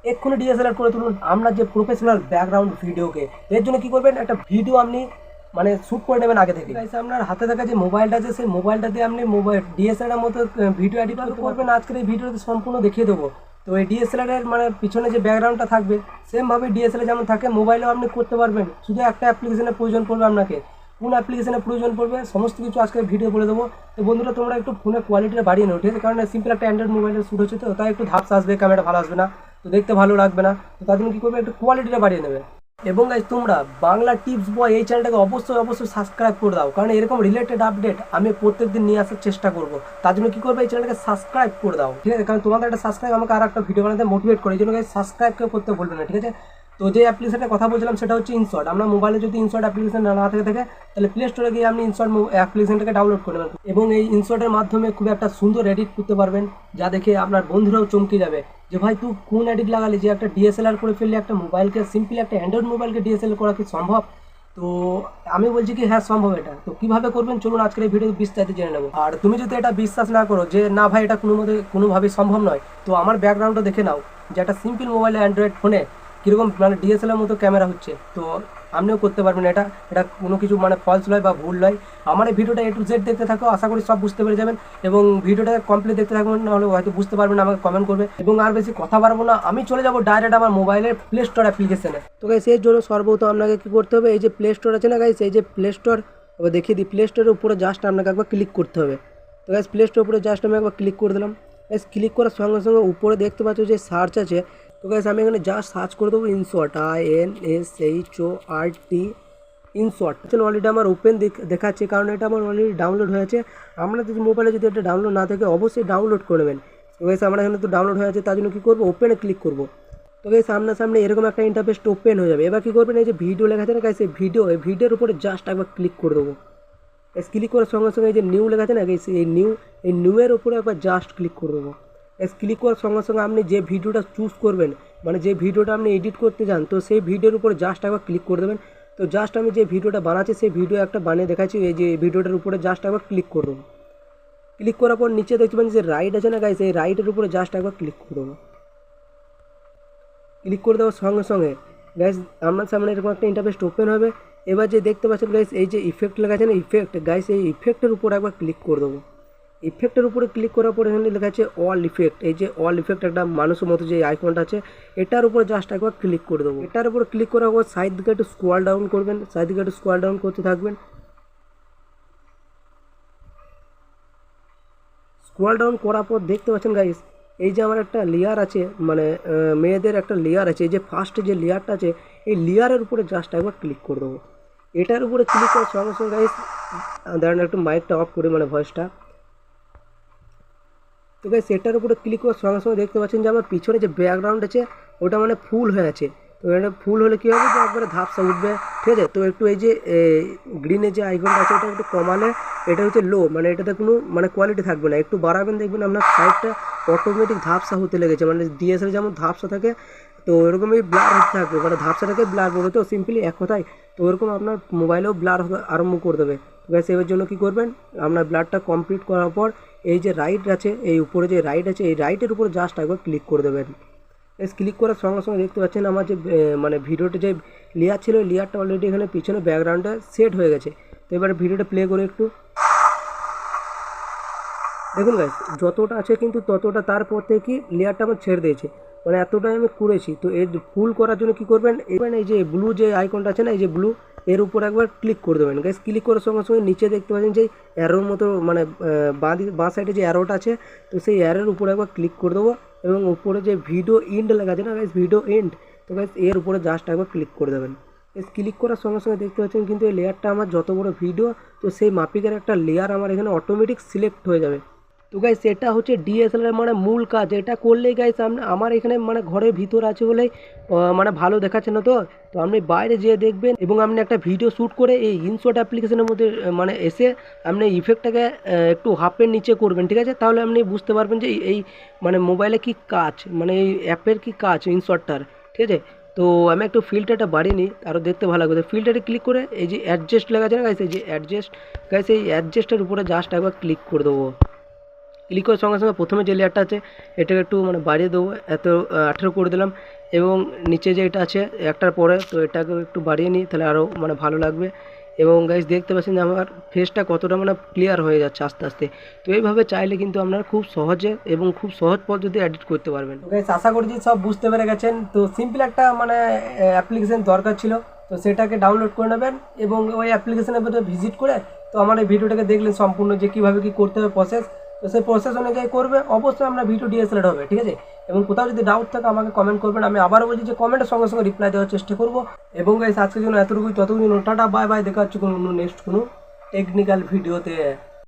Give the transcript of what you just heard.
এক্ষুনি ডিএসএলআর করে তুলুন আপনার যে প্রফেশনাল ব্যাকগ্রাউন্ড ভিডিওকে। এর জন্য কি করবেন, একটা ভিডিও আপনি মানে শ্যুট করে নেবেন আগে থেকে। গাইস আপনার হাতে থাকা যে মোবাইলটা আছে সেই মোবাইলটা দিয়ে আপনি মোবাইল ডিএসএলআর এর মতো ভিডিও এডিট করবেন। আজকের এই ভিডিওতে সম্পূর্ণ দেখিয়ে দেবো। তো এই ডিএসএলআর এর মানে পিছনে যে ব্যাকগ্রাউন্ডটা থাকবে সেমভাবে ডিএসএলআর যেমন থাকে মোবাইলেও আপনি করতে পারবেন। শুধু একটা অ্যাপ্লিকেশনের প্রয়োজন পড়বে আপনাকে। কোন অ্যাপ্লিকেশনের প্রয়োজন পড়বে সমস্ত কিছু আজকে ভিডিও বলে দেবো। তো বন্ধুরা তোমরা একটু ফোনের কোয়ালিটিটা বাড়িয়ে নাও, ঠিক আছে? কারণ সিম্পল একটা অ্যান্ড্রয়েড মোবাইলের শ্যুট হচ্ছে, তো তাই একটু ধাপসা আসবে, ক্যামেরা ভালো আসবে না, তো দেখতে ভালো লাগবে না। তো তার জন্য কী করবে, একটু কোয়ালিটিটা বাড়িয়ে নেবে। এবং গাইস তোমরা বাংলা টিপস বয় এই চ্যানেলটাকে অবশ্যই সাবস্ক্রাইব করে দাও, কারণ এরকম রিলেটেড আপডেট আমি প্রত্যেকদিন নিয়ে আসার চেষ্টা করবো। তার জন্য কী করবে, এই চ্যানেলটাকে সাবস্ক্রাইব করে দাও, ঠিক আছে? কারণ তোমাদের একটা সাবস্ক্রাইব আমাকে আর একটা ভিডিও বানাতে মোটিভেট করে। এই জন্য সাবস্ক্রাইব কেউ করতে বলবে না, ঠিক আছে? তো যে অ্যাপ্লিকেশনের কথা বলছিলাম সেটা হচ্ছে ইনশর্ট। আমরা মোবাইলে যদি ইনশর্ট অ্যাপ্লিকেশন না থেকে থাকে তাহলে প্লে স্টোরে গিয়ে আপনি ইনশর্ট অ্যাপ্লিকেশনটাকে ডাউনলোড করে নেবেন এবং এই ইনশর্টের মাধ্যমে খুব একটা সুন্দর এডিট করতে পারবেন, যা দেখে আপনার বন্ধুরাও চমকে যাবে যে ভাই তুই কোন এডিট লাগালি, যে একটা ডিএসএলআর করে ফেললে একটা মোবাইলকে, সিম্পলি একটা অ্যান্ড্রয়েড মোবাইলকে ডিএসএলআর করা কি সম্ভব? তো আমি বলছি কি হ্যাঁ সম্ভব এটা। তো কিভাবে করবেন চলুন আজকের এই ভিডিও বিস্তারিত জেনে নেবো। আর তুমি যদি এটা বিশ্বাস না করো যে না ভাই এটা কোনোভাবেই সম্ভব নয়, তো আমার ব্যাকগ্রাউন্ডটা দেখে নাও যে একটা সিম্পল মোবাইলে অ্যান্ড্রয়েড ফোনে কীরকম মানে ডিএসএলআর মতো ক্যামেরা হচ্ছে। তো আপনিও করতে পারবেন এটা। এটা কোনো কিছু মানে ফলস নয় বা ভুল নয়। আমার এই ভিডিওটা A to Z দেখতে থাকো, আশা করি সব বুঝতে পেরে যাবেন এবং ভিডিওটা কমপ্লিট দেখতে থাকবেন, নাহলে হয়তো বুঝতে পারবেন না, আমাকে কমেন্ট করবে। এবং আর বেশি কথা বাড়বো না, আমি চলে যাবো ডাইরেক্ট আমার মোবাইলের প্লে স্টোর অ্যাপ্লিকেশনে। তো গাইস এর জন্য সর্বপ্রথম আপনাকে কী করতে হবে, এই যে প্লে স্টোর আছে না গাইস, এই যে প্লে স্টোর দেখিয়ে দিই, প্লে স্টোরের উপরে জাস্ট আপনাকে একবার ক্লিক করতে হবে। তো গাইস প্লে স্টোরের উপরে জাস্ট আমি একবার ক্লিক করে দিলাম। গাইস ক্লিক করার সঙ্গে সঙ্গে উপরে দেখতে পাচ্ছ যে সার্চ আছে। তো গাইস আমি এখানে জাস্ট সার্চ করে দেবো ইনশর্ট, INSHORT ইনশর্ট। অলরেডি আমার ওপেন দেখাচ্ছে, কারণ এটা আমার অলরেডি ডাউনলোড হয়েছে। আমরা যদি মোবাইলে যদি এটা ডাউনলোড না থাকে অবশ্যই ডাউনলোড করে নেবেন। তো গাইস আমরা এখানে তো ডাউনলোড হয়ে আছে, তার জন্য কী করবো, ওপেনে ক্লিক করবো। তো গাইস সামনে এরকম একটা ইন্টারফেস ওপেন হয়ে যাবে। এবার কী করবেন, এই যে ভিডিও লেখা আছে না গাইস, এই ভিডিওর উপরে জাস্ট একবার ক্লিক করে দেবো। ক্লিক করার সঙ্গে সঙ্গে এই যে নিউ লেখা আছে না গাইস, এই নিউয়ের উপরে একবার জাস্ট ক্লিক করে দেবো। ক্লিক করার সঙ্গে সঙ্গে আপনি যে ভিডিওটা চুজ করবেন, মানে যে ভিডিওটা আপনি এডিট করতে চান, তো সেই ভিডিওর উপরে জাস্ট একবার ক্লিক করে দেবেন। তো জাস্ট আমি যে ভিডিওটা বানাচ্ছি সেই ভিডিও একটা বানিয়ে দেখাচ্ছি, এই যে ভিডিওটার উপরে জাস্ট একবার ক্লিক করে দেবো। ক্লিক করার পর নিচে দেখবেন যে রাইট আছে না গাইস, এই রাইটের উপরে জাস্ট একবার ক্লিক করে দেবো। ক্লিক করে দেওয়ার সঙ্গে সঙ্গে গাইস আপনার সামনে এরকম একটা ইন্টারফেস ওপেন হবে। এবার যে দেখতে পাচ্ছেন গাইস, এই যে ইফেক্ট লেখা আছে না, ইফেক্ট গাইস, এই ইফেক্টের উপর একবার ক্লিক করে দেবো। ইফেক্টের উপরে ক্লিক করার পর এখানে লেখা আছে অল ইফেক্ট। এই যে অল ইফেক্ট একটা মানুষের মতো যে আইকনটা আছে, এটার উপরে জাস্ট একবার ক্লিক করে দেবো। এটার উপরে ক্লিক করার পর সাইড দিকে একটু স্ক্রল ডাউন করবেন, সাইড দিকে একটু স্ক্রল ডাউন করতে থাকবেন। স্ক্রল ডাউন করার পর দেখতে পাচ্ছেন গাইস, এই যে আমার একটা লেয়ার আছে, মানে মেয়েদের একটা লেয়ার আছে, এই যে ফার্স্টে যে লেয়ারটা আছে এই লেয়ারের উপরে জাস্ট একবার ক্লিক করে দেবো। এটার উপরে ক্লিক করার সঙ্গে সঙ্গে গাইস দাঁড়ান একটু মাইকটা অফ করে, মানে ভয়েসটা। তো গাইস এটার উপরে ক্লিক করার সঙ্গে সঙ্গে দেখতে পাচ্ছেন যে আমার পিছনে যে ব্যাকগ্রাউন্ড আছে ওটা মানে ফুল হয়ে আছে। তো এটা ফুল হলে কী হবে, যে একবারে ধাপসা উঠবে, ঠিক আছে? তো একটু এই যে গ্রিনের যে আইকনটা আছে এটা একটু কমালে, এটা হচ্ছে লো, মানে এটাতে কোনো মানে কোয়ালিটি থাকবে না। একটু বাড়াবেন, দেখবেন আপনার সাইডটা অটোমেটিক ধাপসা হতে লেগেছে, মানে ডিএসএলআর যেমন ধাপসা থাকে তো এরকমই ব্লার হতে থাকবে, মানে ধাপসাটাকে ব্লার করবে। তো সিম্পলি এক কথায় তো এরকম আপনার মোবাইলেও ব্লার হতে আরম্ভ করে দেবে। ব্যাস এর জন্য কী করবেন, আপনার ব্লারটা কমপ্লিট করার পর এই যে রাইট আছে, এই উপরে যে রাইট আছে এই রাইটের উপরে জাস্ট একবার ক্লিক করে দেবেন। ক্লিক করার সঙ্গে সঙ্গে দেখতে পাচ্ছেন আমার যে মানে ভিডিওটা যে লেয়ার ছিল, লেয়ারটা অলরেডি এখানে পিছনে ব্যাকগ্রাউন্ডে সেট হয়ে গেছে। তো এবারে ভিডিওটা প্লে করে একটু দেখুন গাইস, যতটা আছে কিন্তু ততটা, তারপর থেকে কি লেয়ারটা আমার ছেড়ে দিয়েছে, মানে এতটাই আমি করেছি। তো এর ফুল করার জন্য কি করবেন, এবার এই যে ব্লু যে আইকনটা আছে না, এই যে ব্লু, এর উপর একবার ক্লিক করে দেবেন। গাইস ক্লিক করার সঙ্গে সঙ্গে নিচে দেখতে পাচ্ছেন যে অ্যারোর মতো, মানে বাঁ সাইডে যে অ্যারোটা আছে, তো সেই অ্যারোর উপরে একবার ক্লিক করে দেবো এবং উপরে যে ভিডিও এন্ড লেখা আছে না গাইস, ভিডিও এন্ড, তো গাইস এর উপরে জাস্ট একবার ক্লিক করে দেবেন। ক্লিক করার সঙ্গে সঙ্গে দেখতে পাচ্ছেন কিন্তু এই লেয়ারটা আমার যত বড় ভিডিও, তো সেই মাপিকের একটা লেয়ার আমার এখানে অটোমেটিক সিলেক্ট হয়ে যাবে। তো গাইস এটা হচ্ছে ডিএসএলআর মানে মূল কাজ। এটা করলেই গাইস আমার এখানে মানে ঘরের ভিতর আছে বলেই মানে ভালো দেখাচ্ছে না। তো তো আপনি বাইরে যেয়ে দেখবেন এবং আপনি একটা ভিডিও শ্যুট করে এই ইনশর্ট অ্যাপ্লিকেশনের মধ্যে মানে এসে আপনি ইফেক্টটাকে একটু হাফের নিচে করবেন, ঠিক আছে? তাহলে আপনি বুঝতে পারবেন যে এই মানে মোবাইলে কি কাজ, মানে এই অ্যাপের কি কাজ ইনশর্টটার, ঠিক আছে? তো আমি একটু ফিল্টারটা বাড়িয়ে নিই, আরও দেখতে ভালো লাগবে। ফিল্টারে ক্লিক করে এই যে অ্যাডজাস্ট লেখা আছে না গাইস, এই যে অ্যাডজাস্ট গাইস, এই অ্যাডজাস্টের উপরে জাস্ট একবার ক্লিক করে দেবো। ক্লিক করার সঙ্গে সঙ্গে প্রথমে যে লেয়ারটা আছে এটাকে একটু মানে বাড়িয়ে দেবো, এত 18 করে দিলাম। এবং নিচে যে এটা আছে একটার পরে, তো এটাকে একটু বাড়িয়ে নিই, তাহলে আরও মানে ভালো লাগবে। এবং গাইস দেখতে পাচ্ছেন যে আমার ফেসটা কতটা মানে ক্লিয়ার হয়ে যাচ্ছে আস্তে আস্তে। তো এইভাবে চাইলে কিন্তু আপনারা খুব সহজে এবং খুব সহজ পদ্ধতি এডিট করতে পারবেন। তো গাইস আশা করি যে সব বুঝতে পেরে গেছেন। তো সিম্পল একটা মানে অ্যাপ্লিকেশন দরকার ছিল, তো সেটাকে ডাউনলোড করে নেবেন এবং ওই অ্যাপ্লিকেশনের ভিতরে ভিজিট করে তো আমার এই ভিডিওটাকে দেখলেন সম্পূর্ণ যে কীভাবে কী করতে হবে প্রসেস। তো সেই প্রসেস অনুযায়ী করবে, অবশ্যই আপনার ভিডিও ডিএসএলআর হবে, ঠিক আছে। এবং কোথাও যদি ডাউট থাকে আমাকে কমেন্ট করবেন, আমি আবারও বলছি যে কমেন্টের সঙ্গে সঙ্গে রিপ্লাই দেওয়ার চেষ্টা করবো। এবং গাইস আজকের জন্য এতটুকুই, ততটুকুই, টাটা বাই বাই, দেখা হচ্ছে কোনো নেক্সট কোনো টেকনিক্যাল ভিডিওতে।